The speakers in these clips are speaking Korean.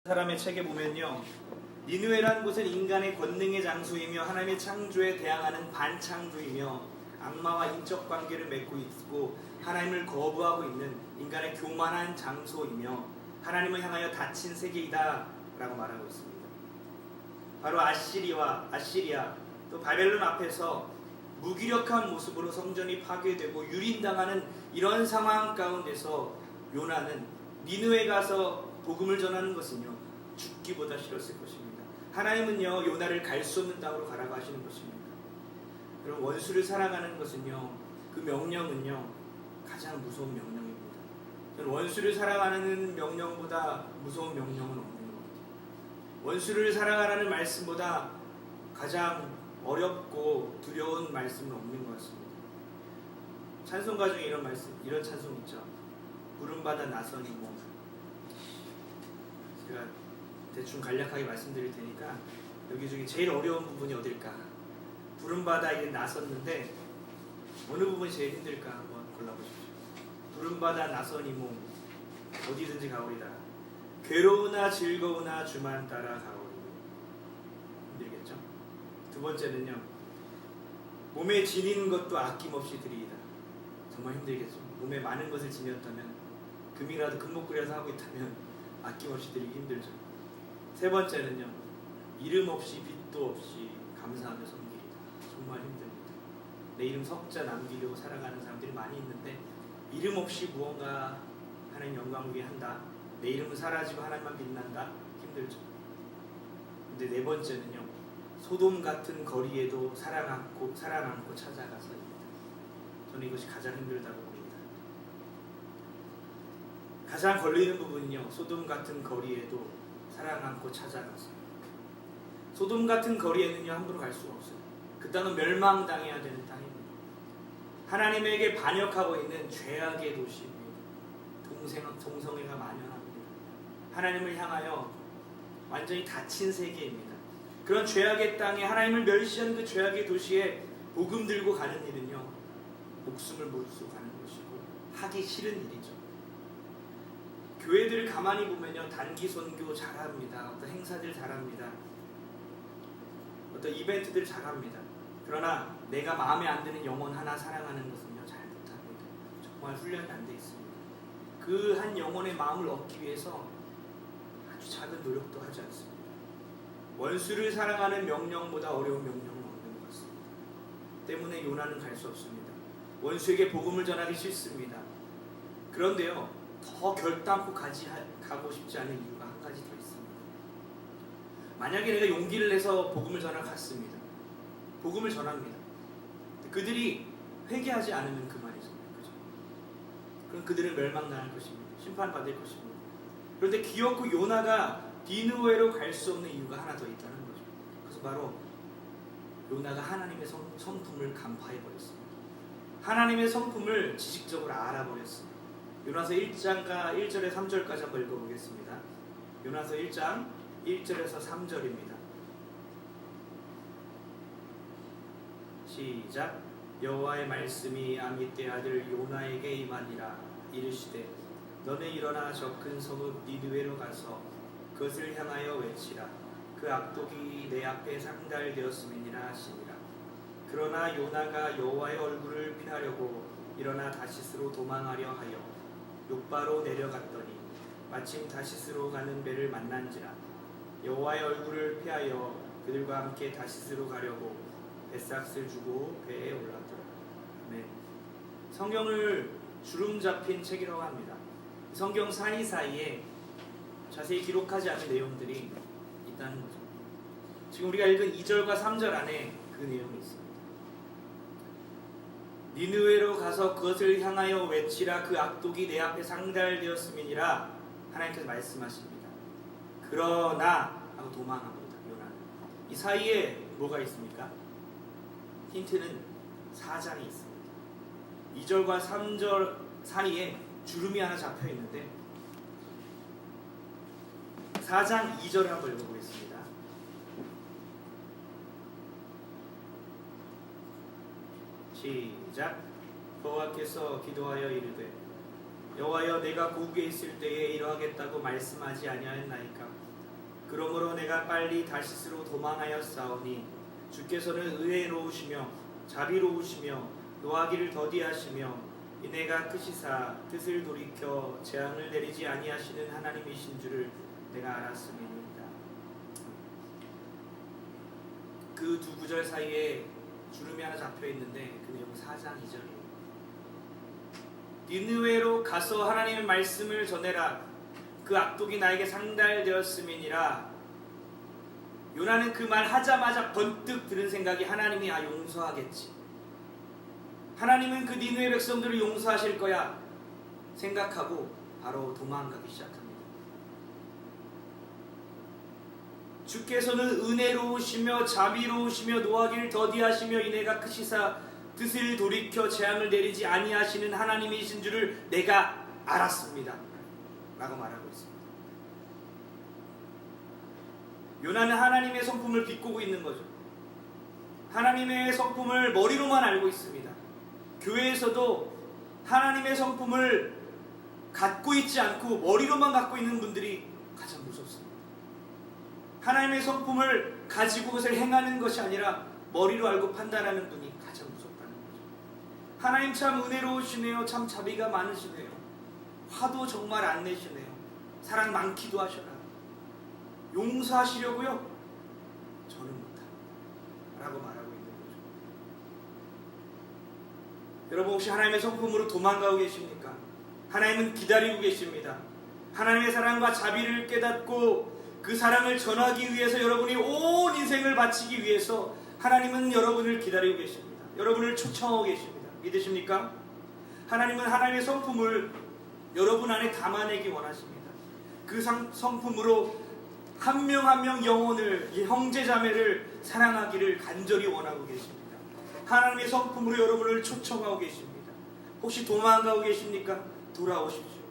사람의 책에 보면요, 니느웨라는 곳은 인간의 권능의 장소이며 하나님의 창조에 대항하는 반창조이며 악마와 인적 관계를 맺고 있고 하나님을 거부하고 있는 인간의 교만한 장소이며 하나님을 향하여 닫힌 세계이다 라고 말하고 있습니다. 바로 아시리아 또 바벨론 앞에서 무기력한 모습으로 성전이 파괴되고 유린당하는 이런 상황 가운데서 요나는 니느웨 가서 복음을 전하는 것은요, 죽기보다 싫었을 것입니다. 하나님은요, 요나를 갈 수 없는 땅으로 가라고 하시는 것입니다. 여러분, 원수를 사랑하는 것은요, 그 명령은요, 가장 무서운 명령입니다. 저는 원수를 사랑하는 명령보다 무서운 명령은 없는 것 같아요. 원수를 사랑하라는 말씀보다 가장 어렵고 두려운 말씀은 없는 것 같습니다. 찬송가 중에 이런 찬송 있죠. 부름받아 나서니 뭐. 제가 대충 간략하게 말씀드릴 테니까 여기 중에 제일 어려운 부분이 어딜까? 부름받아 이제 나섰는데 어느 부분이 제일 힘들까 한번 골라보십시오. 부름받아 나서니 몸 어디든지 가오리다. 괴로우나 즐거우나 주만 따라 가오리. 힘들겠죠? 두 번째는요, 몸에 지닌 것도 아낌없이 드리이다. 정말 힘들겠죠? 몸에 많은 것을 지녔다면, 금이라도 금목걸이라도 하고 있다면 아낌없이 드리기 힘들죠. 세 번째는요, 이름 없이 빚도 없이 감사하며 섬기리다. 정말 힘듭니다. 내 이름 석자 남기려고 살아가는 사람들이 많이 있는데 이름 없이 무언가 하나님 영광을 위해 한다. 내 이름은 사라지고 하나님만 빛난다. 힘들죠. 근데 네 번째는요, 소돔 같은 거리에도 사랑 안고 찾아가서입니다. 저는 이것이 가장 힘들다고 봅니다. 가장 걸리는 부분은요, 소돔 같은 거리에도 사랑 안고 찾아가서. 소돔 같은 거리에는요, 함부로 갈 수가 없어요. 그 땅은 멸망당해야 되는 땅입니다. 하나님에게 반역하고 있는 죄악의 도시입니다. 동성애가 만연합니다. 하나님을 향하여 완전히 닫힌 세계입니다. 그런 죄악의 땅에 하나님을 멸시한 그 죄악의 도시에 복음 들고 가는 일은요, 목숨을 몰고 가는 것이고 하기 싫은 일이죠. 교회들을 가만히 보면요, 단기 선교 잘합니다. 어떤 행사들 잘합니다. 어떤 이벤트들 잘합니다. 그러나 내가 마음에 안 드는 영혼 하나 사랑하는 것은요, 잘 못합니다. 정말 훈련이 안 돼 있습니다. 그 한 영혼의 마음을 얻기 위해서 아주 작은 노력도 하지 않습니다. 원수를 사랑하는 명령보다 어려운 명령은 없는 것 같습니다. 때문에 요나는 갈 수 없습니다. 원수에게 복음을 전하기 싫습니다. 그런데요, 더 결단코 가고 싶지 않은 이유가 한 가지 더 있습니다. 만약에 내가 용기를 내서 복음을 전하러 갔습니다. 복음을 전합니다. 그들이 회개하지 않으면 그만이죠. 그죠? 그럼 그들은 멸망당할 것입니다. 심판받을 것입니다. 그런데 기어코 요나가 니느웨로 갈 수 없는 이유가 하나 더 있다는 거죠. 그래서 바로 요나가 하나님의 성품을 간파해버렸습니다. 하나님의 성품을 지식적으로 알아버렸습니다. 요나서 1장과 1절에 3절까지 한번 읽어보겠습니다. 요나서 1장 1절에서 3절입니다. 시작. 여호와의 말씀이 아미떼 아들 요나에게 임하니라. 이르시되 너는 일어나 저 큰 성읍 니느웨로 가서 그것을 향하여 외치라. 그 악독이 내 앞에 상달되었음이니라 하시니라. 그러나 요나가 여호와의 얼굴을 피하려고 일어나 다시스로 도망하려 하여 욥바로 내려갔더니 마침 다시스로 가는 배를 만난지라. 여호와의 얼굴을 피하여 그들과 함께 다시스로 가려고 뱃삭을 주고 배에 올랐더라. 네. 성경을 주름 잡힌 책이라고 합니다. 성경 사이사이에 자세히 기록하지 않은 내용들이 있다는 거죠. 지금 우리가 읽은 2절과 3절 안에 그 내용이 있습니다. 니느웨로 가서 그것을 향하여 외치라. 그 악독이 내 앞에 상달되었음이니라. 하나님께서 말씀하십니다. 그러나 하고 도망합니다. 요나는. 이 사이에 뭐가 있습니까? 힌트는 4장이 있습니다. 2절과 3절 사이에 주름이 하나 잡혀 있는데 4장 2절을 한번 읽어보겠습니다. 시작. 여호와께서 기도하여 이르되 여호와여 내가 고국에 있을 때에 이러하겠다고 말씀하지 아니하였나이까. 그러므로 내가 빨리 다시스로 도망하였사오니 주께서는 의로우시며 자비로우시며 노하기를 더디하시며 이내가 크시사 뜻을 돌이켜 재앙을 내리지 아니하시는 하나님이신 줄을 내가 알았음이니이다. 그 두 구절 사이에 주름이 하나 잡혀 있는데 그 내용 4장 2절이에요. 니느웨로 가서 하나님의 말씀을 전해라. 그 악독이 나에게 상달되었음이니라. 요나는 그 말 하자마자 번뜩 들은 생각이 하나님이 용서하겠지. 하나님은 그 니느웨 백성들을 용서하실 거야 생각하고 바로 도망가기 시작합니다. 주께서는 은혜로우시며 자비로우시며 노하기를 더디하시며 이내가 크시사 뜻을 돌이켜 재앙을 내리지 아니하시는 하나님이신 줄을 내가 알았습니다 라고 말하고 있습니다. 요나는 하나님의 성품을 비꼬고 있는 거죠. 하나님의 성품을 머리로만 알고 있습니다. 교회에서도 하나님의 성품을 갖고 있지 않고 머리로만 갖고 있는 분들이 가장 무섭습니다. 하나님의 성품을 가지고 그것을 행하는 것이 아니라 머리로 알고 판단하는 분이 가장 무섭다는 거죠. 하나님 참 은혜로우시네요. 참 자비가 많으시네요. 화도 정말 안 내시네요. 사랑 많기도 하셔라. 용서하시려고요? 저는 못합니다 라고 말하고 있는 거죠. 여러분 혹시 하나님의 성품으로 도망가고 계십니까? 하나님은 기다리고 계십니다. 하나님의 사랑과 자비를 깨닫고 그 사랑을 전하기 위해서 여러분이 온 인생을 바치기 위해서 하나님은 여러분을 기다리고 계십니다. 여러분을 초청하고 계십니다. 믿으십니까? 하나님은 하나님의 성품을 여러분 안에 담아내기 원하십니다. 그 성품으로 한 명 한 명 영혼을, 형제 자매를 사랑하기를 간절히 원하고 계십니다. 하나님의 성품으로 여러분을 초청하고 계십니다. 혹시 도망가고 계십니까? 돌아오십시오.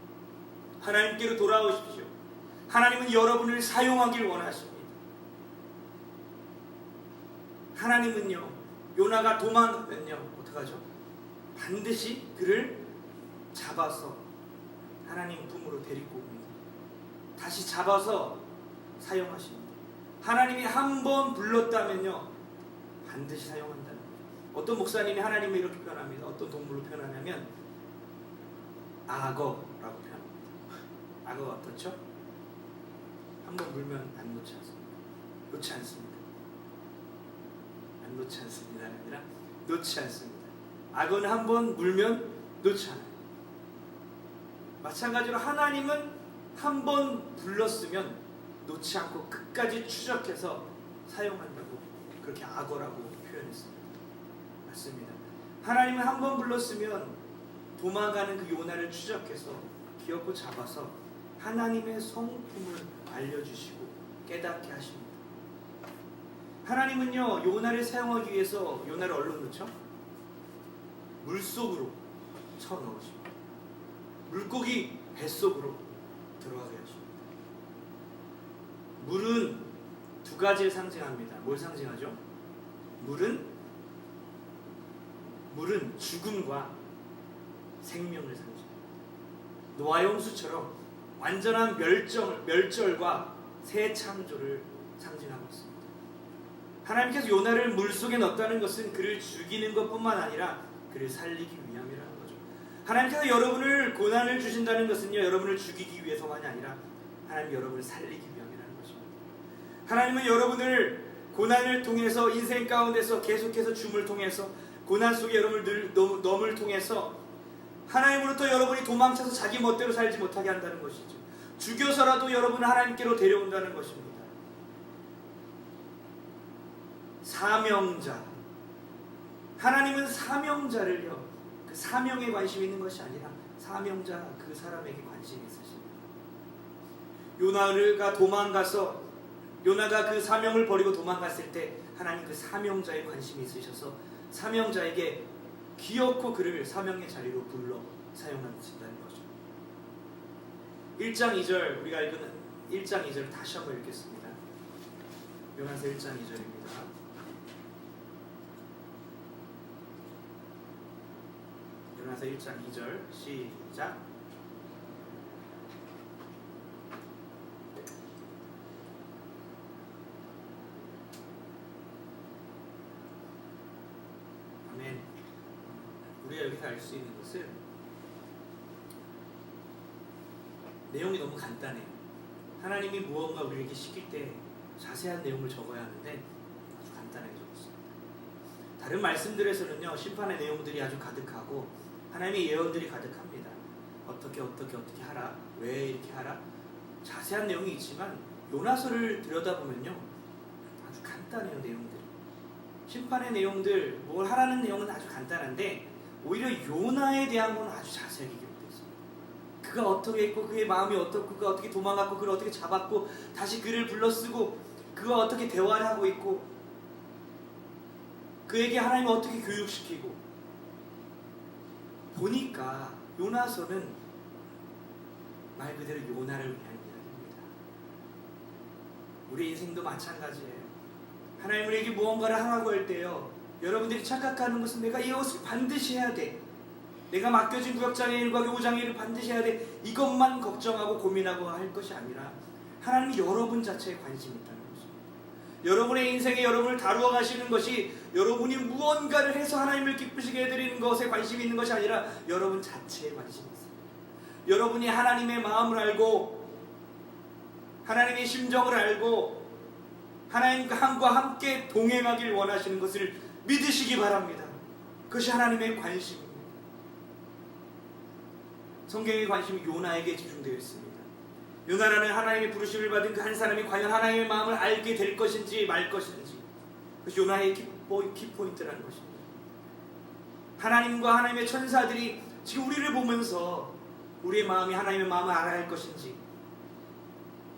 하나님께로 돌아오십시오. 하나님은 여러분을 사용하길 원하십니다. 하나님은요, 요나가 도망가면요 어떡하죠? 반드시 그를 잡아서 하나님 품으로 데리고 옵니다. 다시 잡아서 사용하십니다. 하나님이 한 번 불렀다면요 반드시 사용한다는 거죠. 어떤 목사님이 하나님을 이렇게 표현합니다. 어떤 동물로 표현하냐면 악어라고 표현합니다. 악어가 어떻죠? 한 번 물면 안 놓지 않습니다. 놓지 않습니다. 안 놓지 않습니다가 아니라 놓지 않습니다. 악어는 한 번 물면 놓지 않아요. 마찬가지로 하나님은 한 번 불렀으면 놓지 않고 끝까지 추적해서 사용한다고 그렇게 악어라고 표현했습니다. 맞습니다. 하나님은 한 번 불렀으면 도망가는 그 요나를 추적해서 기어코 잡아서 하나님의 성품을 알려주시고 깨닫게 하십니다. 하나님은요 요나를 사용하기 위해서 요나를 얼른 넣죠? 물속으로 쳐넣으십니다. 물고기 뱃속으로 들어가게 하십니다. 물은 두 가지를 상징합니다. 뭘 상징하죠? 물은 죽음과 생명을 상징합니다. 노아의 홍수처럼 완전한 멸절과 새 창조를 상징하고 있습니다. 하나님께서 요나를 물속에 넣었다는 것은 그를 죽이는 것뿐만 아니라 그를 살리기 위함이라는 거죠. 하나님께서 여러분을 고난을 주신다는 것은요 여러분을 죽이기 위해서만이 아니라 하나님 여러분을 살리기 위함이라는 것입니다. 하나님은 여러분을 고난을 통해서 인생 가운데서 계속해서 줌을 통해서 고난 속에 여러분을 넘을 통해서 하나님으로부터 여러분이 도망쳐서 자기 멋대로 살지 못하게 한다는 것이죠. 죽여서라도 여러분을 하나님께로 데려온다는 것입니다. 사명자. 하나님은 사명자를요 그 사명에 관심이 있는 것이 아니라 사명자 그 사람에게 관심이 있으십니다. 요나가 도망가서 요나가 그 사명을 버리고 도망갔을 때 하나님 그 사명자에 관심이 있으셔서 사명자에게 기어코 그를 사명의 자리로 불러 사용하신다는 거죠. 1장 2절 우리가 읽은 1장 2절 다시 한번 읽겠습니다. 요나서 1장 2절입니다. 요나서 1장 2절 시작. 우리가 여기서 알 수 있는 것은 내용이 너무 간단해요. 하나님이 무언가 우리에게 시킬 때 자세한 내용을 적어야 하는데 아주 간단하게 적었어요. 다른 말씀들에서는요, 심판의 내용들이 아주 가득하고 하나님의 예언들이 가득합니다. 어떻게 하라, 왜 이렇게 하라, 자세한 내용이 있지만 요나서를 들여다보면요 아주 간단해요. 내용들이, 심판의 내용들, 뭘 하라는 내용은 아주 간단한데 오히려 요나에 대한 건 아주 자세하게 기록되어 있습니다. 그가 어떻게 했고, 그의 마음이 어떻고, 그가 어떻게 도망갔고, 그를 어떻게 잡았고, 다시 그를 불러쓰고, 그가 어떻게 대화를 하고 있고, 그에게 하나님이 어떻게 교육시키고. 보니까 요나서는 말 그대로 요나를 위한 이야기입니다. 우리 인생도 마찬가지예요. 하나님 우리에게 무언가를 하라고 할 때요, 여러분들이 착각하는 것은 내가 이것을 반드시 해야 돼, 내가 맡겨진 구역장의 일과 교우장의 일을 반드시 해야 돼, 이것만 걱정하고 고민하고 할 것이 아니라 하나님이 여러분 자체에 관심이 있다는 것입니다. 여러분의 인생에 여러분을 다루어 가시는 것이 여러분이 무언가를 해서 하나님을 기쁘시게 해드리는 것에 관심이 있는 것이 아니라 여러분 자체에 관심이 있습니다. 여러분이 하나님의 마음을 알고 하나님의 심정을 알고 하나님과 함께 동행하길 원하시는 것을 믿으시기 바랍니다. 그것이 하나님의 관심입니다. 성경의 관심이 요나에게 집중되어 있습니다. 요나라는 하나님의 부르심을 받은 그 한 사람이 과연 하나님의 마음을 알게 될 것인지 말 것인지, 그것이 요나의 키포인트라는 것입니다. 하나님과 하나님의 천사들이 지금 우리를 보면서 우리의 마음이 하나님의 마음을 알아야 할 것인지,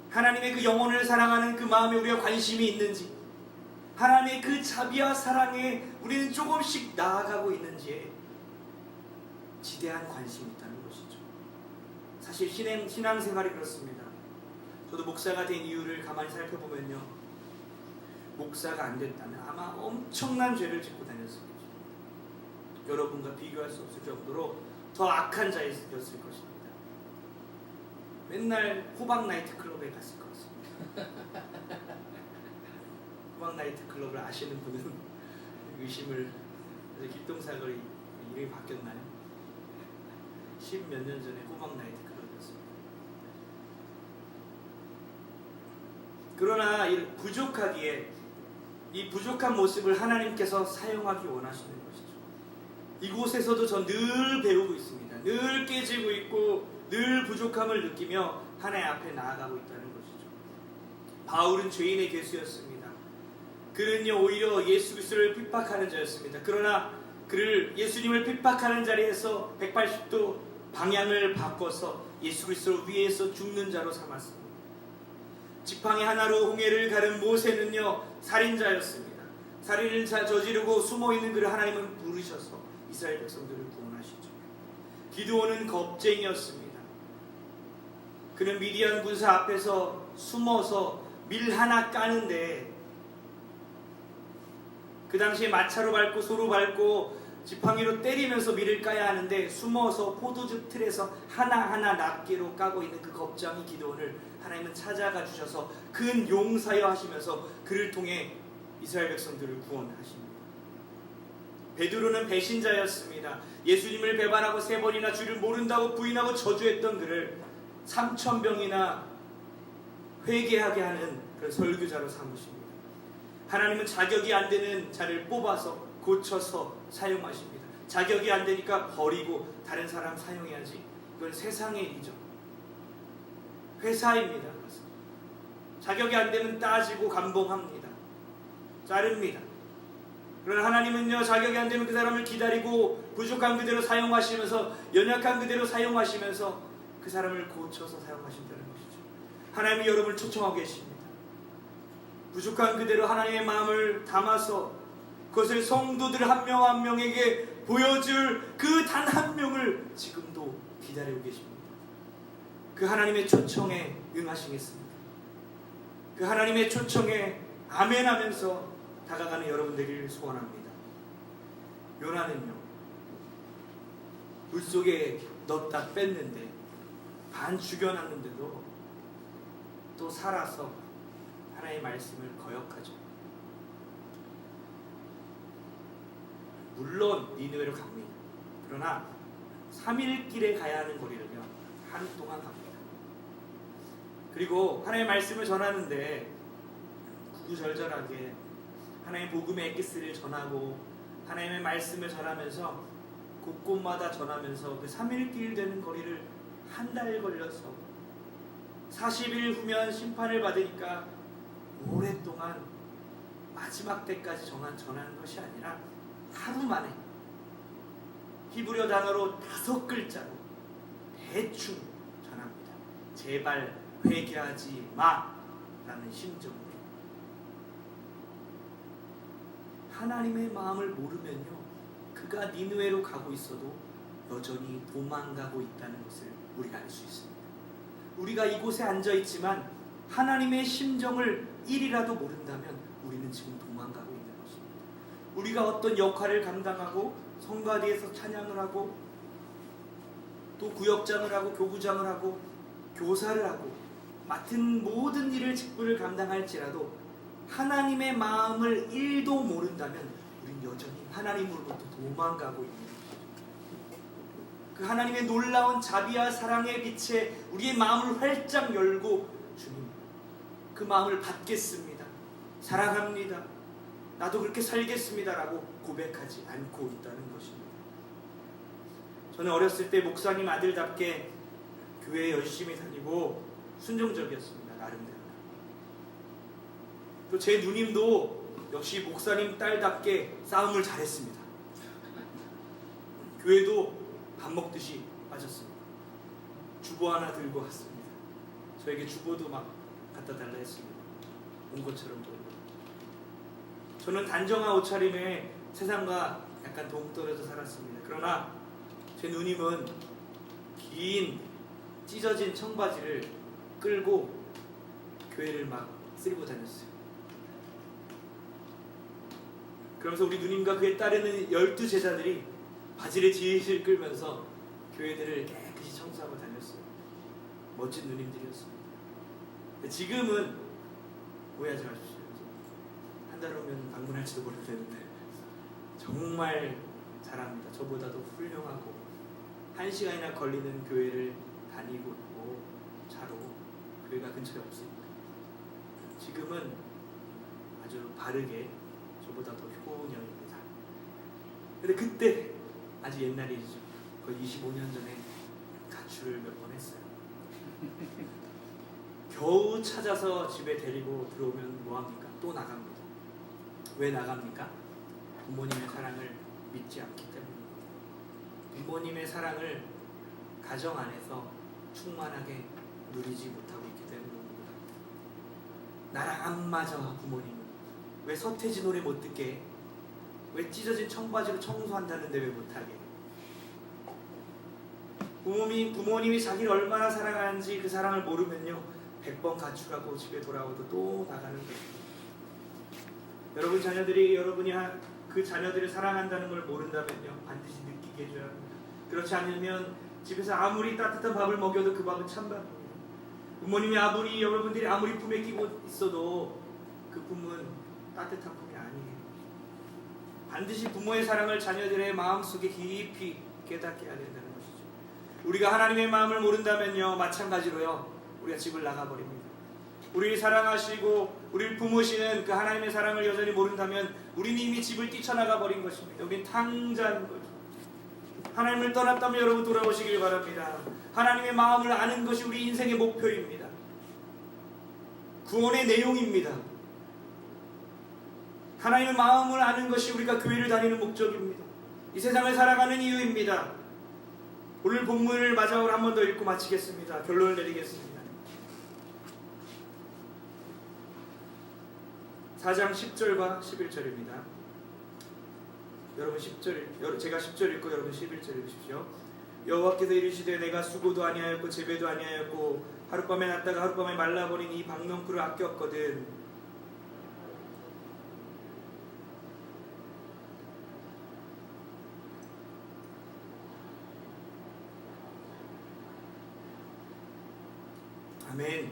하나님의 그 영혼을 사랑하는 그 마음에 우리가 관심이 있는지, 하나님의 그 자비와 사랑에 우리는 조금씩 나아가고 있는지에 지대한 관심이 있다는 것이죠. 사실 신앙생활이 그렇습니다. 저도 목사가 된 이유를 가만히 살펴보면요, 목사가 안 됐다면 아마 엄청난 죄를 짓고 다녔을 것입니다. 여러분과 비교할 수 없을 정도로 더 악한 자였을 것입니다. 맨날 호박 나이트클럽에 갔을 것 같습니다. 호박 나이트클럽을 아시는 분은 의심을, 길동사거리 이름이 바뀌었나요? 10몇 년 전에 호박 나이트클럽이었습니다. 그러나 이 부족하기에 이 부족한 모습을 하나님께서 사용하기 원하시는 것이죠. 이곳에서도 전 늘 배우고 있습니다. 늘 깨지고 있고 늘 부족함을 느끼며 하나님 앞에 나아가고 있다는 것이죠. 바울은 죄인의 괴수였습니다. 그는요 오히려 예수 그리스도를 핍박하는 자였습니다. 그러나 그를 예수님을 핍박하는 자리에서 180도 방향을 바꿔서 예수 그리스도를 위해서 죽는 자로 삼았습니다. 지팡이 하나로 홍해를 가른 모세는요 살인자였습니다. 살인을 저지르고 숨어있는 그를 하나님은 부르셔서 이스라엘 백성들을 구원하시죠. 기드온은 겁쟁이였습니다. 그는 미디안 군사 앞에서 숨어서 밀 하나 까는데, 그 당시에 마차로 밟고 소로 밟고 지팡이로 때리면서 밀을 까야 하는데 숨어서 포도즙 틀에서 하나하나 낱개로 까고 있는 그 겁쟁이 기드온을 하나님은 찾아가 주셔서 큰 용사여 하시면서 그를 통해 이스라엘 백성들을 구원하십니다. 베드로는 배신자였습니다. 예수님을 배반하고 3번이나 주를 모른다고 부인하고 저주했던 그를 3,000병이나 회개하게 하는 그런 설교자로 삼으십니다. 하나님은 자격이 안 되는 자를 뽑아서 고쳐서 사용하십니다. 자격이 안 되니까 버리고 다른 사람 사용해야지. 이건 세상의 일이죠. 회사입니다. 자격이 안 되면 따지고 감봉합니다. 자릅니다. 그러나 하나님은요 자격이 안 되면 그 사람을 기다리고 부족한 그대로 사용하시면서, 연약한 그대로 사용하시면서 그 사람을 고쳐서 사용하신다는 것이죠. 하나님이 여러분을 초청하고 계십니다. 부족한 그대로 하나님의 마음을 담아서 그것을 성도들 한 명 한 명에게 보여줄 그 단 한 명을 지금도 기다리고 계십니다. 그 하나님의 초청에 응하시겠습니다. 그 하나님의 초청에 아멘하면서 다가가는 여러분 되기를 소원합니다. 요나는요 물속에 넣었다 뺐는데, 반 죽여놨는데도 또 살아서 하나님의 말씀을 거역하죠. 물론 니느웨로 갑니다. 그러나 3일 길에 가야 하는 거리를요 하루 동안 갑니다. 그리고 하나님의 말씀을 전하는데 구구절절하게 하나님의 복음의 엑기스를 전하고 하나님의 말씀을 전하면서 곳곳마다 전하면서 그 3일 길 되는 거리를 한 달 걸려서 40일 후면 심판을 받으니까 오랫동안 마지막 때까지 전하는 것이 아니라 하루 만에 히브리어 단어로 5글자로 대충 전합니다. 제발 회개하지 마라는 심정으로. 하나님의 마음을 모르면요 그가 니느웨로 가고 있어도 여전히 도망가고 있다는 것을 우리가 알 수 있습니다. 우리가 이곳에 앉아 있지만 하나님의 심정을 1이라도 모른다면 우리는 지금 도망가고 있는 것입니다. 우리가 어떤 역할을 감당하고 성가대에서 찬양을 하고 또 구역장을 하고 교구장을 하고 교사를 하고 맡은 모든 일을 직분을 감당할지라도 하나님의 마음을 1도 모른다면 우리는 여전히 하나님으로부터 도망가고 있는 것입니다. 그 하나님의 놀라운 자비와 사랑의 빛에 우리의 마음을 활짝 열고 주님 그 마음을 받겠습니다. 사랑합니다. 나도 그렇게 살겠습니다 라고 고백하지 않고 있다는 것입니다. 저는 어렸을 때 목사님 아들답게 교회에 열심히 다니고 순종적이었습니다. 나름대로. 또 제 누님도 역시 목사님 딸답게 싸움을 잘했습니다. 교회도 밥 먹듯이 빠졌습니다. 주보 하나 들고 왔습니다. 저에게 주보도 막 갖다 달라 했습니다. 온 것처럼 보이고. 저는 단정한 옷차림에 세상과 약간 동떨어져 살았습니다. 그러나 제 누님은 긴 찢어진 청바지를 끌고 교회를 막 쓸고 다녔어요. 그러면서 우리 누님과 그에 따르는 12제자들이 바지를 질질 끌면서 교회들을 깨끗이 청소하고 다녔어요. 멋진 누님들이었습니다. 지금은 오해하지 마십시오. 한 달 후면 방문할지도 모르겠는데 정말 잘합니다. 저보다도 훌륭하고 1시간이나 걸리는 교회를 다니고 있고 차로 교회가 근처에 없으니까 지금은 아주 바르게 저보다 더 효녀입니다. 근데 그때 아주 옛날이죠. 거의 25년 전에 가출을 몇 번 했어요. 겨우 찾아서 집에 데리고 들어오면 뭐합니까? 또 나갑니다. 왜 나갑니까? 부모님의 사랑을 믿지 않기 때문입니다. 부모님의 사랑을 가정 안에서 충만하게 누리지 못하고 있기 때문입니다. 나랑 안 맞아 부모님은. 왜 서태지 노래 못 듣게? 왜 찢어진 청바지로 청소한다는데 왜 못하게? 부모님이 자기를 얼마나 사랑하는지 그 사랑을 모르면요 100번 가출하고 집에 돌아오도 또 나가는 것입니다. 여러분 자녀들이 여러분이 그 자녀들을 사랑한다는 걸 모른다면요 반드시 느끼게 해줘야 합니다. 그렇지 않으면 집에서 아무리 따뜻한 밥을 먹여도 그 밥은 찬밥입니다. 부모님이 여러분들이 아무리 품에 끼고 있어도 그 품은 따뜻한 품이 아니에요. 반드시 부모의 사랑을 자녀들의 마음속에 깊이 깨닫게 해야 된다는 것이죠. 우리가 하나님의 마음을 모른다면요 마찬가지로요 우리가 집을 나가버립니다. 우리를 사랑하시고 우리를 품으시는 그 하나님의 사랑을 여전히 모른다면 우리는 이미 집을 뛰쳐나가 버린 것입니다. 여긴 탕자인 거죠. 하나님을 떠났다면 여러분 돌아오시길 바랍니다. 하나님의 마음을 아는 것이 우리 인생의 목표입니다. 구원의 내용입니다. 하나님의 마음을 아는 것이 우리가 교회를 다니는 목적입니다. 이 세상을 살아가는 이유입니다. 오늘 본문을 마지막으로 한 번 더 읽고 마치겠습니다. 결론을 내리겠습니다. 4장 10절과 11절입니다. 여러분 10절, 제가 10절 읽고 여러분 11절 읽으십시오. 여호와께서 이르시되 내가 수고도 아니하였고 재배도 아니하였고 하룻밤에 났다가 하룻밤에 말라버린 이 박넝쿨을 아꼈거든. 아멘.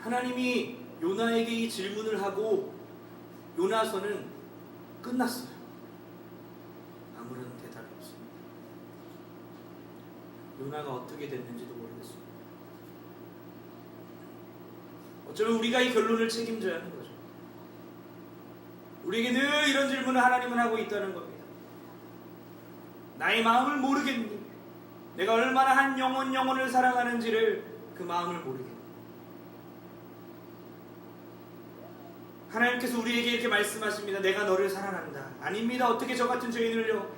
하나님이 요나에게 이 질문을 하고 요나서는 끝났어요. 아무런 대답이 없습니다. 요나가 어떻게 됐는지도 모르겠습니다. 어쩌면 우리가 이 결론을 책임져야 하는 거죠. 우리에게 늘 이런 질문을 하나님은 하고 있다는 겁니다. 나의 마음을 모르겠니? 내가 얼마나 한 영혼을 사랑하는지를 그 마음을 모르겠니? 하나님께서 우리에게 이렇게 말씀하십니다. 내가 너를 사랑한다. 아닙니다. 어떻게 저 같은 죄인을요?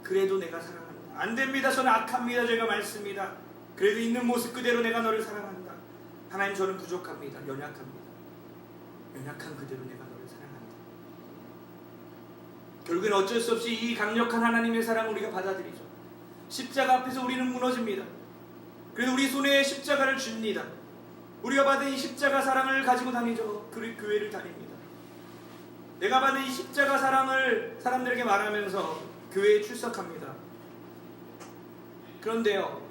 그래도 내가 사랑한다. 안 됩니다. 저는 악합니다. 제가 말씀니다. 그래도 있는 모습 그대로 내가 너를 사랑한다. 하나님, 저는 부족합니다. 연약합니다. 연약한 그대로 내가 너를 사랑한다. 결국엔 어쩔 수 없이 이 강력한 하나님의 사랑을 우리가 받아들이죠. 십자가 앞에서 우리는 무너집니다. 그래도 우리 손에 십자가를 줍니다. 우리가 받은 이 십자가 사랑을 가지고 다니죠. 교회를 다닙니다. 내가 받은 이 십자가 사랑을 사람들에게 말하면서 교회에 출석합니다. 그런데요,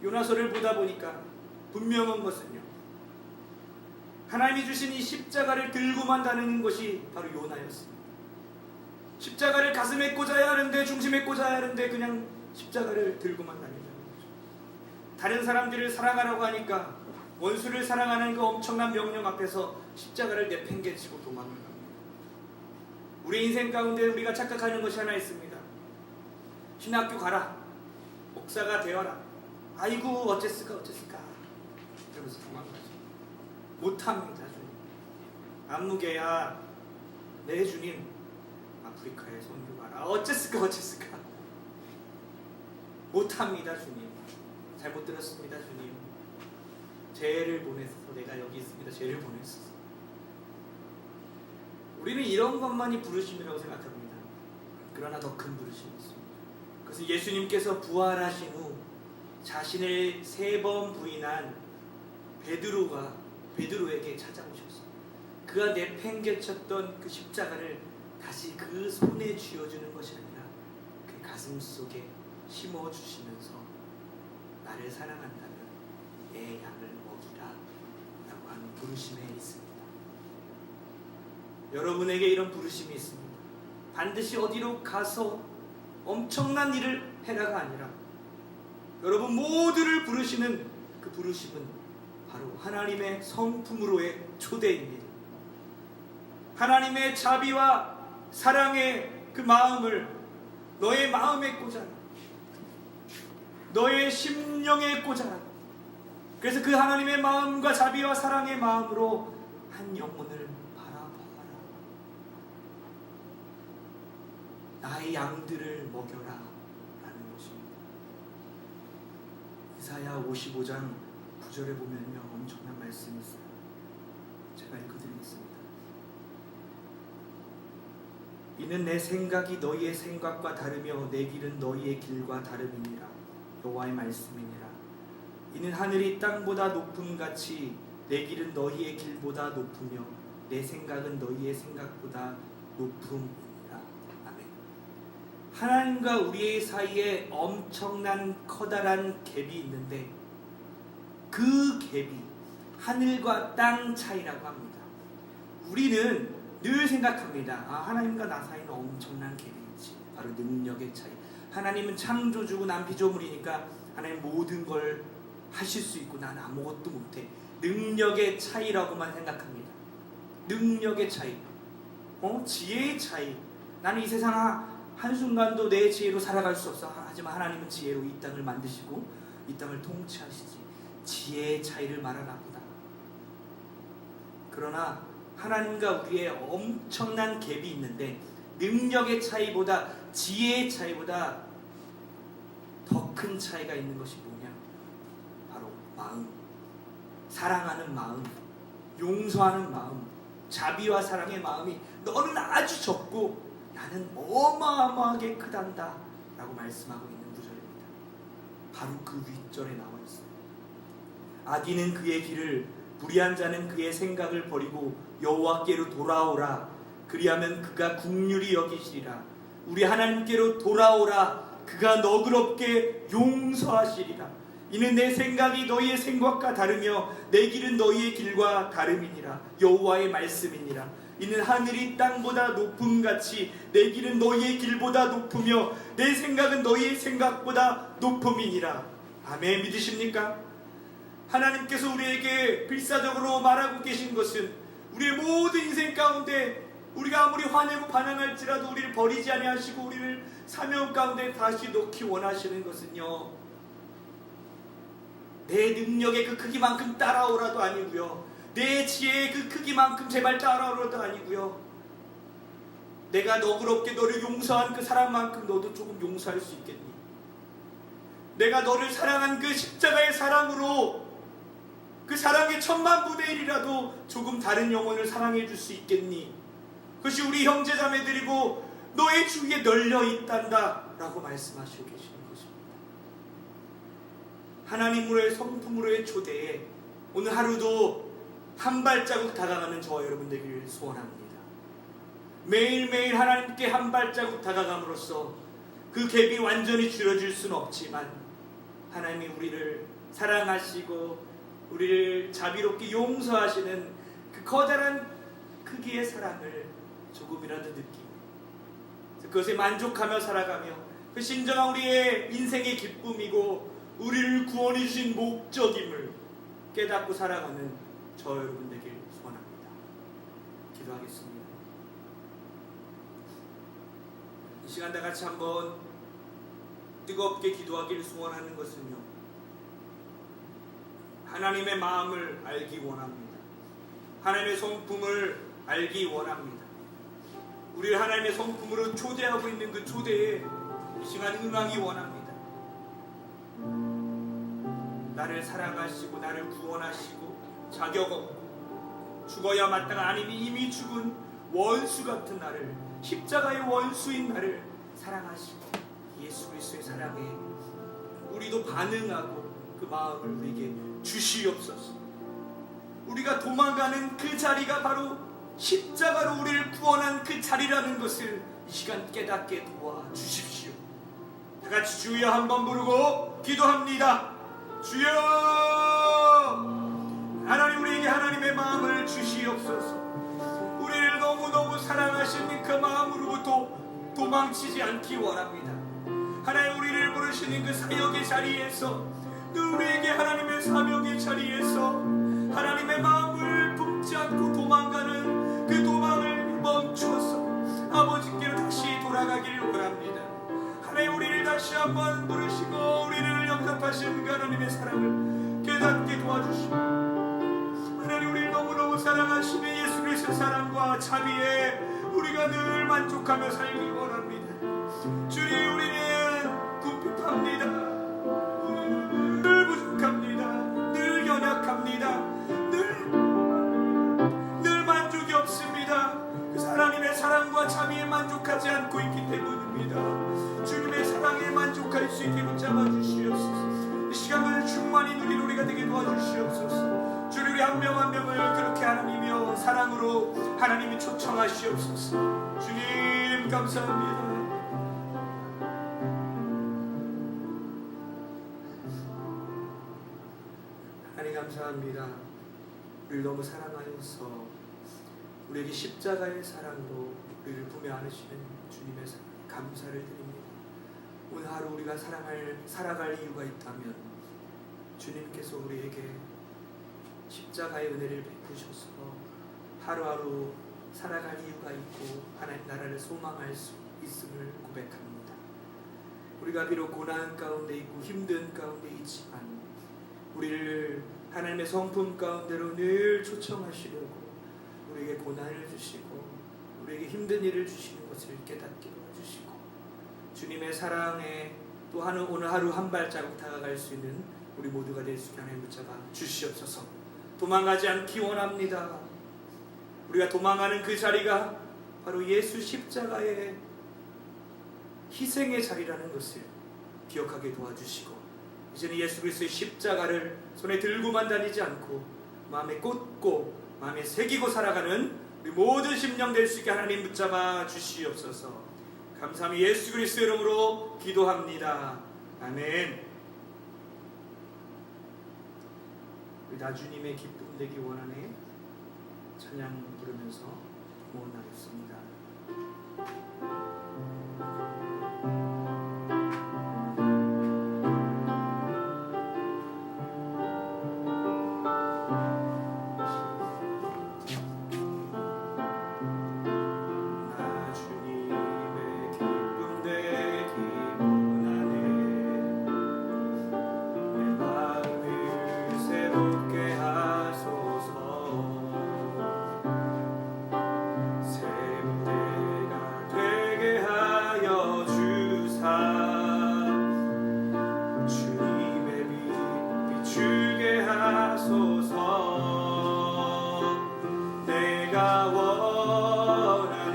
요나서를 보다 보니까 분명한 것은요, 하나님이 주신 이 십자가를 들고만 다니는 것이 바로 요나였습니다. 십자가를 가슴에 꽂아야 하는데, 중심에 꽂아야 하는데 그냥 십자가를 들고만 다닌다는 거죠. 다른 사람들을 사랑하라고 하니까 원수를 사랑하는 그 엄청난 명령 앞에서 십자가를 내팽개치고 도망을 갑니다. 우리 인생 가운데 우리가 착각하는 것이 하나 있습니다. 신학교 가라, 목사가 되어라, 아이고 어쨌을까 이러면서 도망가죠. 못합니다. 주님, 안무개야, 네 주님, 아프리카에 선교 가라, 어쨌을까 못합니다. 주님, 잘못 들었습니다. 주님, 죄를 보내서 내가 여기 있습니다. 죄를 보내소서. 우리는 이런 것만이 부르심이라고 생각합니다. 그러나 더 큰 부르심이 있습니다. 그래서 예수님께서 부활하신 후 자신을 3번 부인한 베드로에게 찾아오셨어요. 그가 내팽개쳤던 그 십자가를 다시 그 손에 쥐어주는 것이 아니라 그 가슴 속에 심어주시면서 나를 사랑한다면 내 양을 먹이라 라고 하는 부르심에 있습니다. 여러분에게 이런 부르심이 있습니다. 반드시 어디로 가서 엄청난 일을 해라가 아니라 여러분 모두를 부르시는 그 부르심은 바로 하나님의 성품으로의 초대입니다. 하나님의 자비와 사랑의 그 마음을 너의 마음에 꽂아라. 너의 심령에 꽂아라. 그래서 그 하나님의 마음과 자비와 사랑의 마음으로 한 영혼을 바라봐라. 나의 양들을 먹여라 라는 것입니다. 이사야 55장 9절에 보면요, 엄청난 말씀이 있어요. 제가 읽어드리겠습니다. 이는 내 생각이 너희의 생각과 다르며 내 길은 너희의 길과 다름이니라. 여호와의 말씀이니라. 이는 하늘이 땅보다 높음같이 내 길은 너희의 길보다 높으며 내 생각은 너희의 생각보다 높음이니라. 아멘. 하나님과 우리의 사이에 엄청난 커다란 갭이 있는데 그 갭이 하늘과 땅 차이라고 합니다. 우리는 늘 생각합니다. 하나님과 나 사이는 엄청난 갭이 있지. 바로 능력의 차이. 하나님은 창조주고 난 피조물이니까 하나님 모든 걸 하실 수 있고 난 아무것도 못해. 능력의 차이라고만 생각합니다. 능력의 차이, 지혜의 차이. 나는 이 세상 한순간도 내 지혜로 살아갈 수 없어. 하지만 하나님은 지혜로 이 땅을 만드시고 이 땅을 통치하시지. 지혜의 차이를 말하나 보다. 그러나 하나님과 우리의 엄청난 갭이 있는데 능력의 차이보다, 지혜의 차이보다 더 큰 차이가 있는 것이 뭐냐? 바로 마음, 사랑하는 마음, 용서하는 마음, 자비와 사랑의 마음이 너는 아주 적고 나는 어마어마하게 크단다 라고 말씀하고 있는 구절입니다. 바로 그 윗절에 나와 있어요. 악인은 그의 길을, 불의한 자는 그의 생각을 버리고 여호와께로 돌아오라. 그리하면 그가 긍휼히 여기시리라. 우리 하나님께로 돌아오라. 그가 너그럽게 용서하시리라. 이는 내 생각이 너희의 생각과 다르며 내 길은 너희의 길과 다름이니라. 여호와의 말씀이니라. 이는 하늘이 땅보다 높음같이 내 길은 너희의 길보다 높으며 내 생각은 너희의 생각보다 높음이니라. 아멘. 믿으십니까? 하나님께서 우리에게 필사적으로 말하고 계신 것은 우리의 모든 인생 가운데 우리가 아무리 화내고 반항할지라도 우리를 버리지 아니하시고 우리를 사명 가운데 다시 놓기 원하시는 것은요, 내 능력의 그 크기만큼 따라오라도 아니고요, 내 지혜의 그 크기만큼 제발 따라오라도 아니고요, 내가 너그럽게 너를 용서한 그 사랑만큼 너도 조금 용서할 수 있겠니? 내가 너를 사랑한 그 십자가의 사랑으로 그 사랑의 1000만분의 1이라도 조금 다른 영혼을 사랑해 줄 수 있겠니? 그것이 우리 형제자매들이고 너의 주위에 널려 있단다 라고 말씀하시고 계시는 것입니다. 하나님으로의 성품으로의 초대에 오늘 하루도 한 발자국 다가가는 저와 여러분 되기를 소원합니다. 매일매일 하나님께 한 발자국 다가감으로써 그 갭이 완전히 줄여질 수는 없지만 하나님이 우리를 사랑하시고 우리를 자비롭게 용서하시는 그 커다란 크기의 사랑을 조금이라도 느끼고 그것에 만족하며 살아가며 그 진정한 우리의 인생의 기쁨이고 우리를 구원해 주신 목적임을 깨닫고 살아가는 저 여러분 되길 소원합니다. 기도하겠습니다. 이 시간 다 같이 한번 뜨겁게 기도하기를 소원하는 것은요, 하나님의 마음을 알기 원합니다. 하나님의 성품을 알기 원합니다. 우리를 하나님의 성품으로 초대하고 있는 그 초대에 이 시간 응하기 원합니다. 나를 사랑하시고 나를 구원하시고 자격 없고 죽어야 마땅한 아니면 이미 죽은 원수 같은 나를, 십자가의 원수인 나를 사랑하시고 예수 그리스도의 사랑에 우리도 반응하고 그 마음을 우리에게 주시옵소서. 우리가 도망가는 그 자리가 바로 십자가로 우리를 구원한 그 자리라는 것을 이 시간 깨닫게 도와주십시오. 다같이 주여 한번 부르고 기도합니다. 주여, 하나님 우리에게 하나님의 마음을 주시옵소서. 우리를 너무너무 사랑하시는 그 마음으로부터 도망치지 않기 원합니다. 하나님 우리를 부르시는 그 사역의 자리에서, 우리에게 하나님의 사명의 자리에서 하나님의 마음을 품지 않고 도망가는 그 도망을 멈춰서 아버지께로 다시 돌아가기를 원합니다. 하나님 우리를 다시 한번 부르시고 우리를 영접하신 그 하나님의 사랑을 깨닫게 도와주시고, 하나님 우리를 너무너무 사랑하시는 예수 그리스도의 사랑과 자비에 우리가 늘 만족하며 살기 원합니다. 주님 우리는 궁핍합니다. 늘 부족합니다. 늘 연약합니다. 늘 만족이 없습니다. 그 하나님의 사랑과 자비에 만족하지 않고 있기 때문입니다. 주님의 사랑에 만족할 수 있게 붙잡아 주시옵소서. 이 시간을 충만히 누린 우리가 되게 도와주시옵소서. 주님 우리 한 명 한 명을 그렇게 하나님이여 사랑으로 하나님이 초청하시옵소서. 주님 감사합니다. 하나님 감사합니다. 우리를 너무 사랑하여서 우리에게 십자가의 사랑으로 우리를 품에 안으시는 주님의 사랑 감사를 드립니다. 오늘 하루 우리가 살아갈 이유가 있다면 주님께서 우리에게 십자가의 은혜를 베푸셔서 하루하루 살아갈 이유가 있고 하나님 나라를 소망할 수 있음을 고백합니다. 우리가 비록 고난 가운데 있고 힘든 가운데 있지만 우리를 하나님의 성품 가운데로 늘 초청하시려고 우리에게 고난을 주시고 우리에게 힘든 일을 주시는 것을 깨닫게 도와주시고, 주님의 사랑에 또 오늘 하루 한 발자국 다가갈 수 있는 우리 모두가 될 수 있게 하나님 붙잡아 주시옵소서. 도망가지 않기 원합니다. 우리가 도망가는 그 자리가 바로 예수 십자가의 희생의 자리라는 것을 기억하게 도와주시고, 이제는 예수 그리스도의 십자가를 손에 들고만 다니지 않고 마음에 꽂고 마음에 새기고 살아가는 우리 모든 심령 될 수 있게 하나님 붙잡아 주시옵소서. 감사함이 예수 그리스도 이름으로 기도합니다. 아멘. 우리 나주님의 기쁨 되기 원하네 찬양 부르면서 응원하겠습니다. 내가 원하는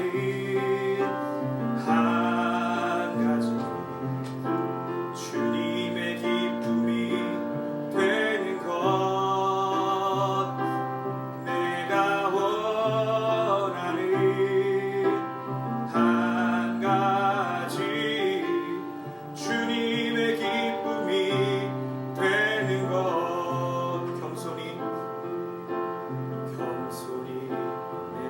한 가지 주님의 기쁨이 되는 것 내가 원하는 한 가지 주님의 기쁨이 되는 것 겸손히 내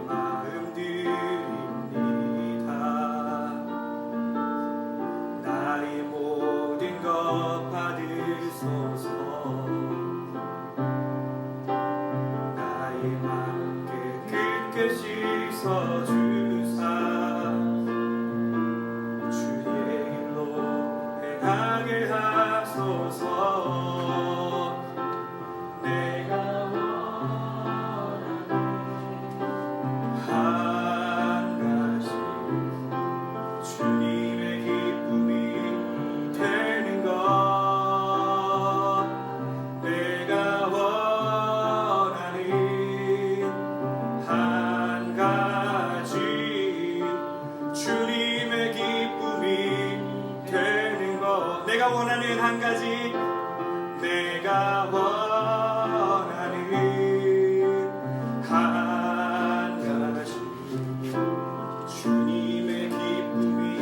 마음 드립니다. 나의 모든 것 받으소서 나의 맘 깨끗게 씻어주사 주의 길로 행하게 하소서 내가 한 가지 주님의 기쁨이 되는 것 내가 원하는 한 가지 주님의 기쁨이 되는 것 내가 원하는 한 가지 내가 원하는 한 가지 주님의 기쁨이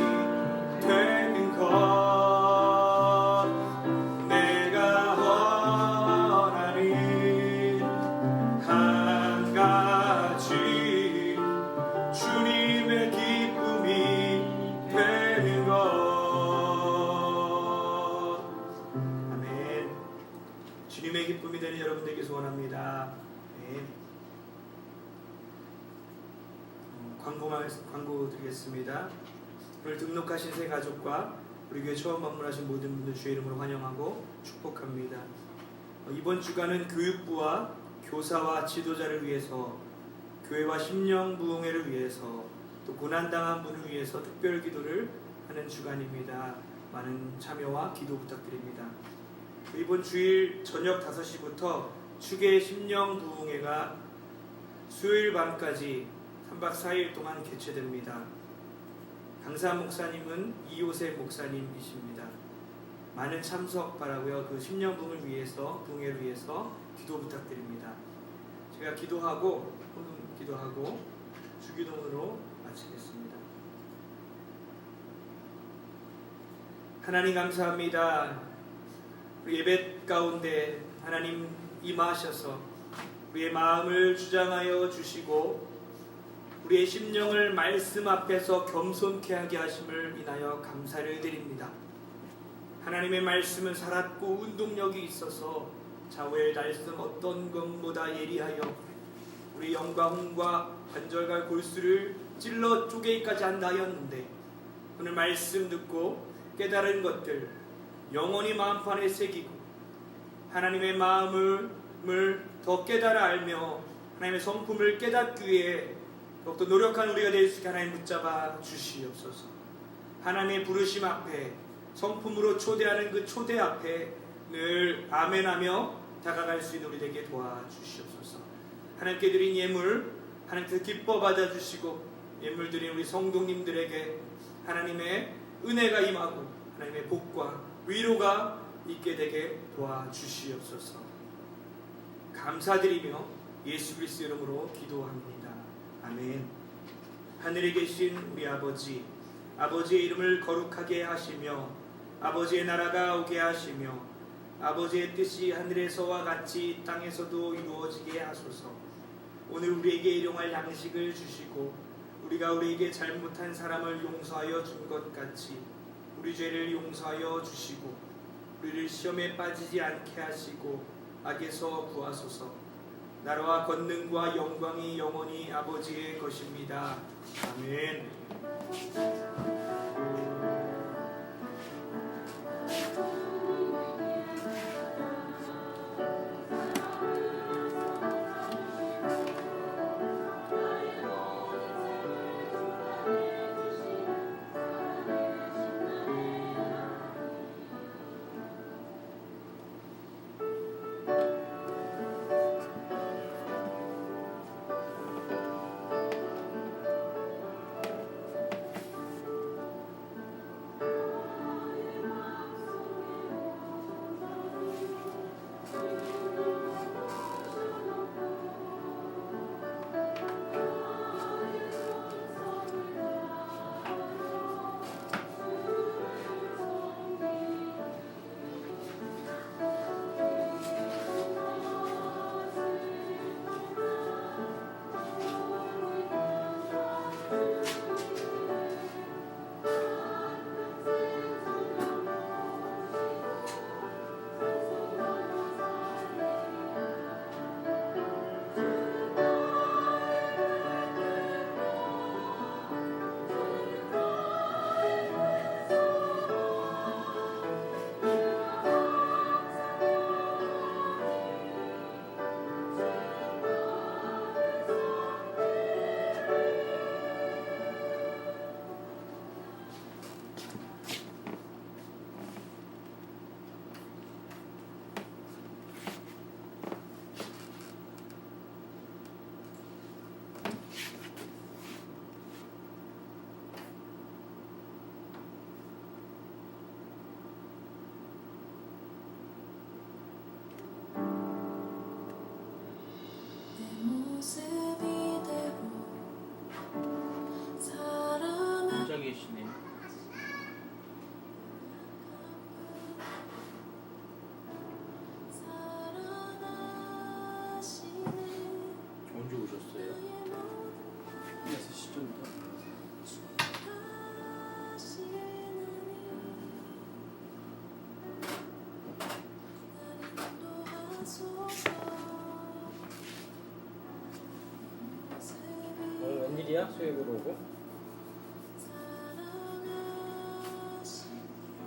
되는 것 내가 원하는 한 가지 주님의 기쁨이 되는 것 아멘. 주님의 기쁨이 되는 여러분들에게 소원합니다. 아멘. 광고 드리겠습니다. 오늘 등록하신 새 가족과 우리 교회 처음 방문하신 모든 분들 주의 이름으로 환영하고 축복합니다. 이번 주간은 교육부와 교사와 지도자를 위해서 교회와 심령 부흥회를 위해서 또 고난당한 분을 위해서 특별 기도를 하는 주간입니다. 많은 참여와 기도 부탁드립니다. 이번 주일 저녁 5시부터 추계 심령 부흥회가 수요일 밤까지 3박 4일 동안 개최됩니다. 강사 목사님은 이호셉 목사님이십니다. 많은 참석 바라고요. 그 심령 부흥을 위해서 부흥회를 위해서 기도 부탁드립니다. 제가 기도하고 주기도문으로 마치겠습니다. 하나님 감사합니다. 우리 예배 가운데 하나님 임하셔서 우리의 마음을 주장하여 주시고 우리의 심령을 말씀 앞에서 겸손케 하게 하심을 인하여 감사를 드립니다. 하나님의 말씀은 살았고 운동력이 있어서 좌우의 날씀 어떤 것보다 예리하여 우리 영과 홍과 관절과 골수를 찔러 쪼개기까지 한다 하였는데 오늘 말씀 듣고 깨달은 것들 영원히 마음판에 새기고 하나님의 마음을 더 깨달아 알며 하나님의 성품을 깨닫기 위해 더욱더 노력한 우리가 될 수 있게 하나님 붙잡아 주시옵소서. 하나님의 부르심 앞에 성품으로 초대하는 그 초대 앞에 늘 아멘하며 다가갈 수 있는 우리 되게 도와주시옵소서. 하나님께 드린 예물 하나님께서 기뻐 받아주시고 예물 드린 우리 성도님들에게 하나님의 은혜가 임하고 하나님의 복과 위로가 있게 되게 도와주시옵소서. 감사드리며 예수 그리스도 이름으로 기도합니다. 아멘. 하늘에 계신 우리 아버지, 아버지의 이름을 거룩하게 하시며 아버지의 나라가 오게 하시며 아버지의 뜻이 하늘에서와 같이 땅에서도 이루어지게 하소서. 오늘 우리에게 일용할 양식을 주시고 우리가 우리에게 잘못한 사람을 용서하여 준 것 같이 우리 죄를 용서하여 주시고 우리를 시험에 빠지지 않게 하시고 악에서 구하소서. 나라와 권능과 영광이 영원히 아버지의 것입니다. 아멘. 일이야? 수협으로 오고?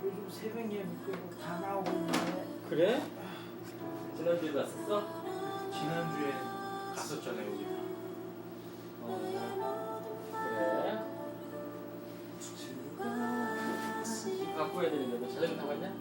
요즘 새벽 예배 다 나오고 있는데 그래? 지난주에 갔었어? 지난주에 갔었잖아요 우리. 그래? 갖고 해야 되는데 너 자전거 타고 왔냐?